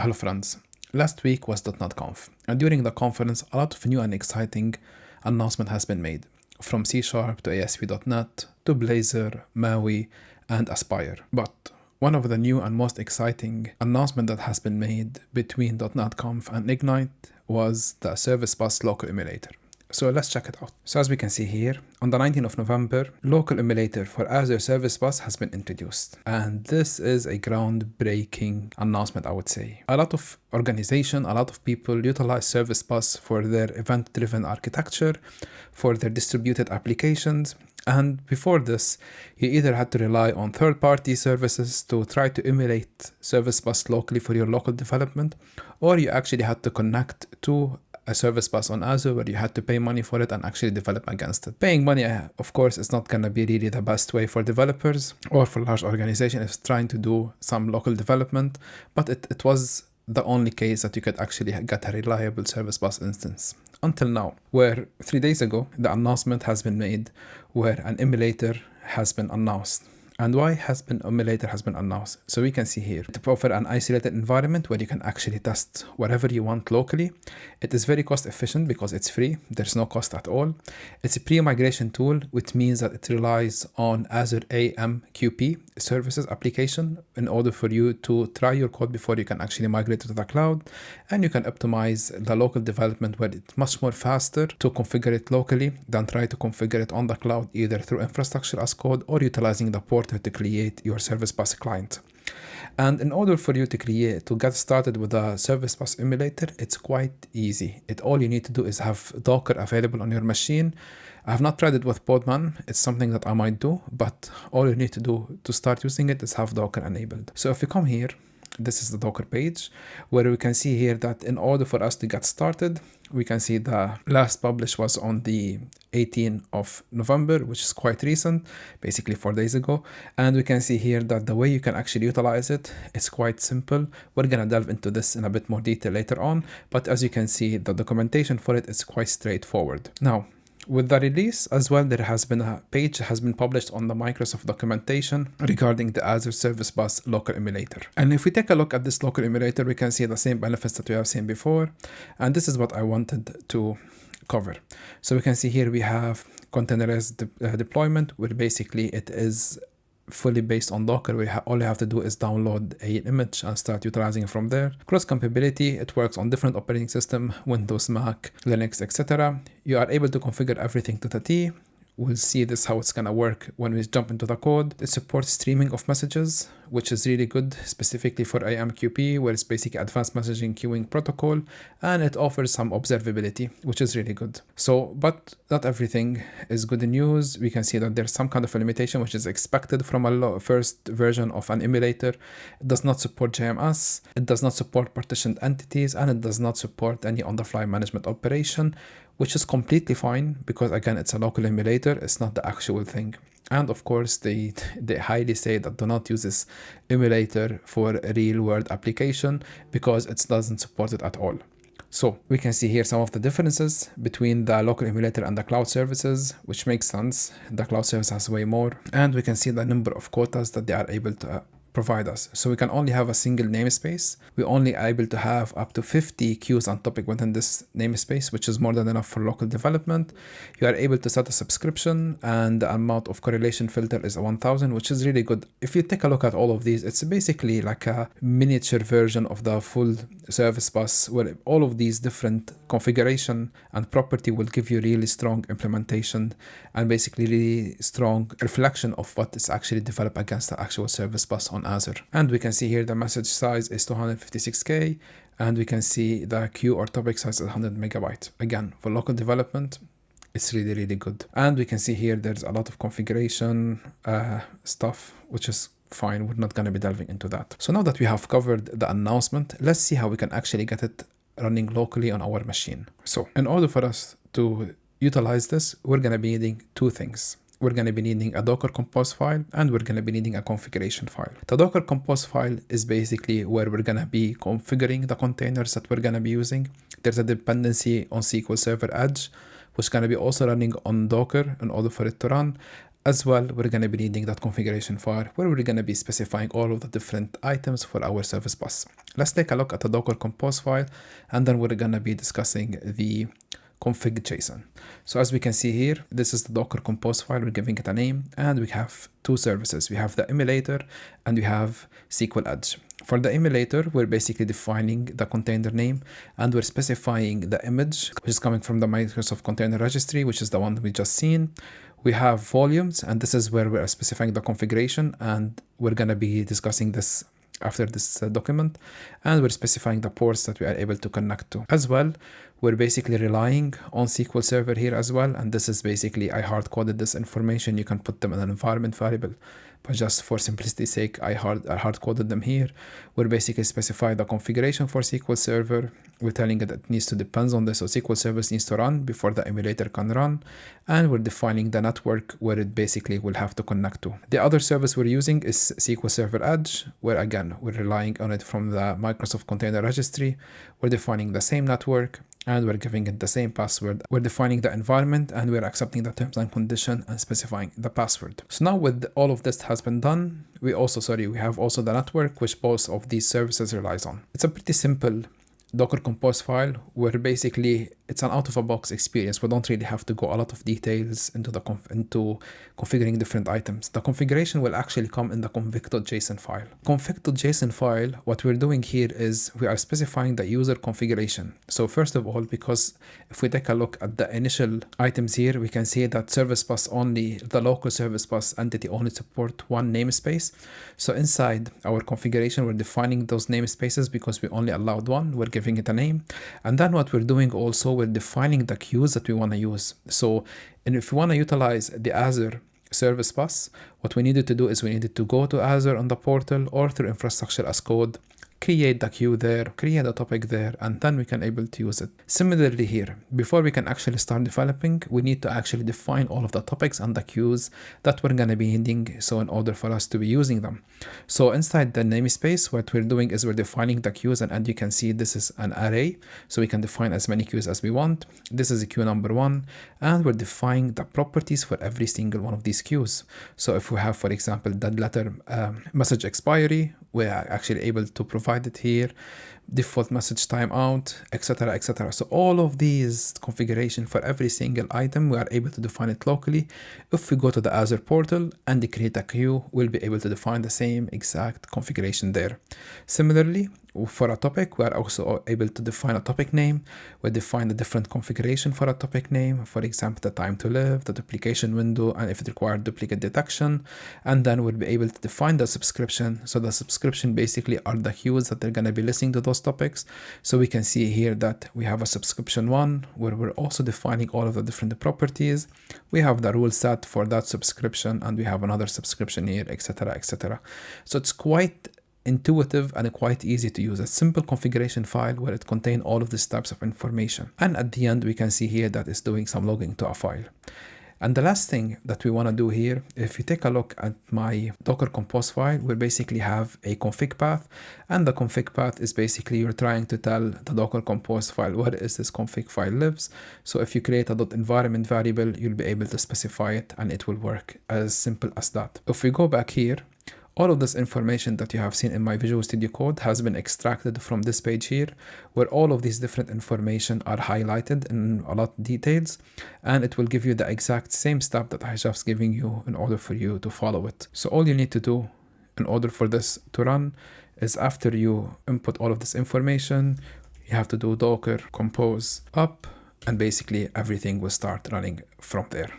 Hello friends, last week was .NET Conf, and during the conference a lot of new and exciting announcement has been made, from C# to ASP.NET to Blazor, Maui and Aspire. But one of the new and most exciting announcement that has been made between .NET Conf and Ignite was the Service Bus local emulator. So let's check it out. So as we can see here, on the 19th of November, local emulator for Azure Service Bus has been introduced. And this is a groundbreaking announcement, I would say. A lot of organization, a lot of people utilize Service Bus for their event-driven architecture, for their distributed applications. And before this, you either had to rely on third-party services to try to emulate Service Bus locally for your local development, or you actually had to connect to a service bus on Azure where you had to pay money for it and actually develop against it. Paying money, of course, is not going to be really the best way for developers or for large organizations trying to do some local development, but it was the only case that you could actually get a reliable service bus instance. Until now, where 3 days ago, the announcement has been made where an emulator has been announced. And why emulator has been announced? So we can see here, to offer an isolated environment where you can actually test whatever you want locally. It is very cost efficient because it's free. There's no cost at all. It's a pre-migration tool, which means that it relies on Azure AMQP services application in order for you to try your code before you can actually migrate to the cloud. And you can optimize the local development where it's much more faster to configure it locally than try to configure it on the cloud, either through infrastructure as code or utilizing the portal to create your service bus client. And in order for you to get started with a service bus emulator, it's quite easy. All you need to do is have Docker available on your machine. I have not tried it with Podman. It's something that I might do, but all you need to do to start using it is have Docker enabled. So if you come here, this is the Docker page where we can see here that in order for us to get started, we can see the last publish was on the 18th of November, which is quite recent, basically 4 days ago. And we can see here that the way you can actually utilize it, it's quite simple. We're going to delve into this in a bit more detail later on. But as you can see, the documentation for it is quite straightforward. Now, with the release as well, there has been a page that has been published on the Microsoft documentation regarding the Azure Service Bus local emulator. And if we take a look at this local emulator, we can see the same benefits that we have seen before. And this is what I wanted to cover. So we can see here we have containerized deployment, where basically it is fully based on Docker. All you have to do is download an image and start utilizing it from there. Cross compatibility, it works on different operating systems, Windows, Mac, Linux, etc. You are able to configure everything to the T. We'll see this how it's gonna work when we jump into the code. It supports streaming of messages, which is really good, specifically for AMQP, where it's basically advanced messaging queuing protocol, and it offers some observability, which is really good. So, but not everything is good news. We can see that there's some kind of a limitation which is expected from a first version of an emulator. It does not support JMS, it does not support partitioned entities, and it does not support any on-the-fly management operation, which is completely fine because, again, it's a local emulator, it's not the actual thing. And of course, they highly say that do not use this emulator for a real-world application because it doesn't support it at all. So we can see here some of the differences between the local emulator and the cloud services, which makes sense. The cloud service has way more, and we can see the number of quotas that they are able to provide us. So we can only have a single namespace. We're only able to have up to 50 queues on topic within this namespace, which is more than enough for local development. You are able to set a subscription, and the amount of correlation filter is 1000, which is really good. If you take a look at all of these, it's basically like a miniature version of the full service bus, where all of these different configuration and property will give you really strong implementation and basically really strong reflection of what is actually developed against the actual service bus on Azure. And we can see here the message size is 256K, and we can see the queue or topic size is 100 megabytes. Again, for local development, it's really, really good. And we can see here there's a lot of configuration stuff, which is fine. We're not going to be delving into that. So now that we have covered the announcement, let's see how we can actually get it running locally on our machine. So in order for us to utilize this, we're going to be needing two things. We're going to be needing a Docker compose file, and we're going to be needing a configuration file. The Docker compose file is basically where we're going to be configuring the containers that we're going to be using. There's a dependency on SQL Server Edge, which is going to be also running on Docker in order for it to run. As well, we're going to be needing that configuration file where we're going to be specifying all of the different items for our service bus. Let's take a look at the Docker compose file, and then we're going to be discussing the config.json. So as we can see here, this is the Docker compose file. We're giving it a name, and we have two services. We have the emulator and we have SQL Edge. For the emulator, we're basically defining the container name, and we're specifying the image, which is coming from the Microsoft Container Registry, which is the one we just seen. We have volumes, and this is where we are specifying the configuration, and we're going to be discussing this after this document. And we're specifying the ports that we are able to connect to. As well, we're basically relying on SQL Server here as well, and this is basically, I hard-coded this information. You can put them in an environment variable, but just for simplicity's sake, I hard-coded them here. We're basically specifying the configuration for SQL Server. We're telling it it needs to depend on this, so SQL Server needs to run before the emulator can run, and we're defining the network where it basically will have to connect to. The other service we're using is SQL Server Edge, where again, we're relying on it from the Microsoft Container Registry. We're defining the same network, and we're giving it the same password. We're defining the environment, and we're accepting the terms and condition and specifying the password. So now with all of this has been done, we have also the network which both of these services relies on. It's a pretty simple Docker compose file where basically it's an out-of-a-box experience. We don't really have to go a lot of details into configuring different items. The configuration will actually come in the config.json file. Config.json file, what we're doing here is we are specifying the user configuration. So first of all, because if we take a look at the initial items here, we can see that service bus only, the local service bus entity only support one namespace. So inside our configuration, we're defining those namespaces because we only allowed one. We're giving it a name. And then what we're doing also, we're defining the queues that we want to use. So, and if we want to utilize the Azure service bus, what we needed to do is we needed to go to Azure on the portal or through infrastructure as code, create the queue there, create a topic there, and then we can able to use it. Similarly here, before we can actually start developing, we need to actually define all of the topics and the queues that we're going to be needing, so in order for us to be using them. So inside the namespace, what we're doing is we're defining the queues, and as you can see, this is an array, so we can define as many queues as we want. This is a queue number 1, and we're defining the properties for every single one of these queues. So if we have, for example, dead letter message expiry, we are actually able to provide it here, default message timeout, etc., etc. So all of these configuration for every single item, we are able to define it locally. If we go to the Azure portal and create a queue, we'll be able to define the same exact configuration there. Similarly, for a topic, we are also able to define a topic name. We define the different configuration for a topic name, for example, the time to live, the duplication window, and if it required duplicate detection. And then we'll be able to define the subscription. So the subscription basically are the queues that they're going to be listening to those topics. So we can see here that we have a subscription 1 where we're also defining all of the different properties. We have the rule set for that subscription, and we have another subscription here, etc., etc. So it's quite intuitive and quite easy to use. A simple configuration file where it contains all of these types of information. And at the end, we can see here that it's doing some logging to a file. And the last thing that we want to do here, if you take a look at my Docker compose file, we basically have a config path, and the config path is basically you're trying to tell the Docker compose file where is this config file lives. So if you create a .environment variable, you'll be able to specify it, and it will work as simple as that. If we go back here, all of this information that you have seen in my Visual Studio Code has been extracted from this page here, where all of these different information are highlighted in a lot of details, and it will give you the exact same step that I just giving you in order for you to follow it. So all you need to do in order for this to run is after you input all of this information, you have to do docker compose up, and basically everything will start running from there.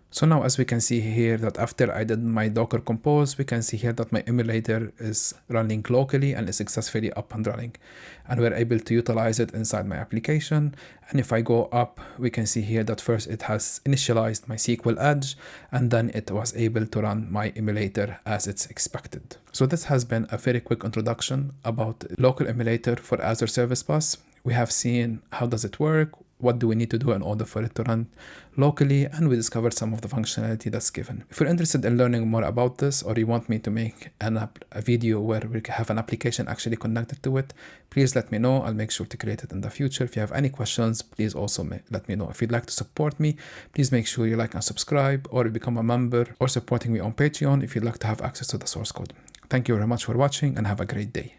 So now as we can see here that after I did my Docker compose, we can see here that my emulator is running locally and is successfully up and running. And we're able to utilize it inside my application. And if I go up, we can see here that first it has initialized my SQL Edge, and then it was able to run my emulator as it's expected. So this has been a very quick introduction about local emulator for Azure Service Bus. We have seen how does it work, what do we need to do in order for it to run locally, and we discovered some of the functionality that's given. If you're interested in learning more about this, or you want me to make a video where we have an application actually connected to it, please let me know. I'll make sure to create it in the future. If you have any questions, please also let me know. If you'd like to support me, please make sure you like and subscribe, or become a member, or supporting me on Patreon if you'd like to have access to the source code. Thank you very much for watching, and have a great day.